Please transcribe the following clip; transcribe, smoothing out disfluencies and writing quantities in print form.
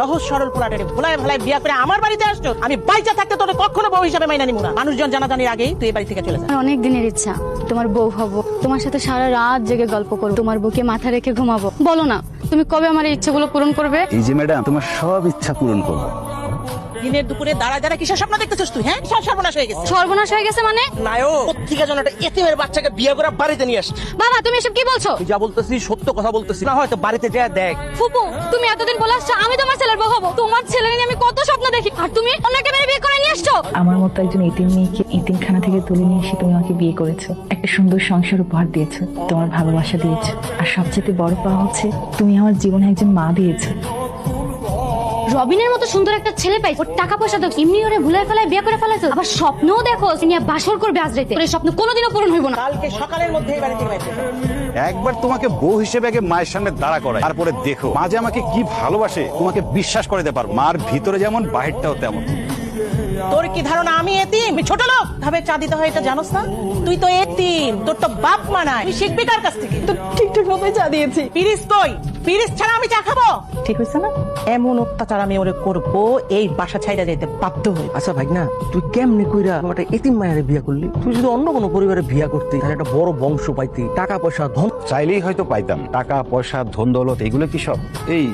সহজ সরল পোলাটারে ভোলায় ভালায় বিয়া করে আমার বাড়িতে আসছো, আমি বাইচা থাকতে তোরে কখনো বউ হিসাবে মাইনা নিব না। মানুষজন জানাজানির আগেই তুই এই বাড়ি থেকে চলে যা। আমার অনেক দিনের ইচ্ছা তোমার বউ হব, তোমার সাথে সারা রাত জেগে গল্প করবো, তোমার বুকে মাথা রেখে ঘুমাবো। বলো না তুমি কবে আমার এই ইচ্ছাগুলো পূরণ করবে? এই যে ম্যাডাম, তোমার সব ইচ্ছা পূরণ করবো। দিনের দুপুরে দাঁড়ায় দাঁড়ায় কিসের স্বপ্ন দেখতেছিস তুই? হ্যাঁ, সব সর্বনাশ হয়ে গেছে। সর্বনাশ হয়ে গেছে মানে? নায়ক পত্রিকা জন একটা এতিমের বাচ্চাকে বিয়ে করে বাড়িতে নিয়ে আসছে। বাবা তুমি এসব কি বলছো? তুই যা বলতেছি সত্য কথা বলতেছি না, হয়তো বাড়িতে যা দেখ। ফুপু তুমি এতদিন বলে আসছো আমি তোমার ছেলের বউ হবো, তোমার ছেলে নিয়ে আমি কত স্বপ্ন দেখি, আর তুমি অন্যকে মেরে বিয়ে করে নিয়ে আসছো। আমার মতো একজন এতিম মেয়েকে এতিমখানা থেকে তুলে নিয়ে এসে তুমি আমাকে বিয়ে করেছো, একটা সুন্দর সংসার উপহার দিয়েছো, তোমার ভালোবাসা দিয়েছো, আর সবচেয়ে বড় পাওয়া হচ্ছে তুমি আমার জীবনে একজন মা দিয়েছো। রবিনের মতো সুন্দর একটা ছেলে পাই, ওর টাকা পয়সা দাও, এমনি ওরে ভুলে ফেলায় বিয়ে করে ফেলাইছো, আবার স্বপ্নও দেখো নিয়ে বাসর করবে আজ রাতে। ওর এই স্বপ্ন কোনোদিনও পূরণ হইব না। কালকে সকালের মধ্যে এই বাড়ি থেকে বাইরে যা। একবার তোমাকে বউ হিসেবে আগে মায়ের সামনে দাঁড়া করায়, তারপরে দেখো মা যে আমাকে কি ভালোবাসে, তোমাকে বিশ্বাস করাতে পারবো। মার ভিতরে যেমন বাহিরটাও তেমন। তোর কি ধারণা আমি এতিম, আমি ছোট লোক? ভাবে চা দিতে হয় এটা জানোস না? তুই তো এতিম, তোর তো বাপ মা নাই, তুই শিখবি কার কাছ থেকে? তো ঠিকঠাক ভাবে চা দিয়েছি। পিরিস কই? পিরিস ছাড়া আমি চা খাবো? ঠিক হয়েছে না? এমন অত্যাচার আমি ওরে করবো, এই বাসা ছাইড়া যেতে বাধ্য হই। আচ্ছা ভাই না, তুই কেমনি কইরা একটা এতিম মায়ের বিয়ে করলি? তুই যদি অন্য কোনো পরিবারে বিয়ে করতি তাহলে একটা বড় বংশ পাইতি, টাকা পয়সা ধন। চাইলেই হয়তো পাইতাম। টাকা পয়সা ধন দৌলত এগুলো কি সব? এই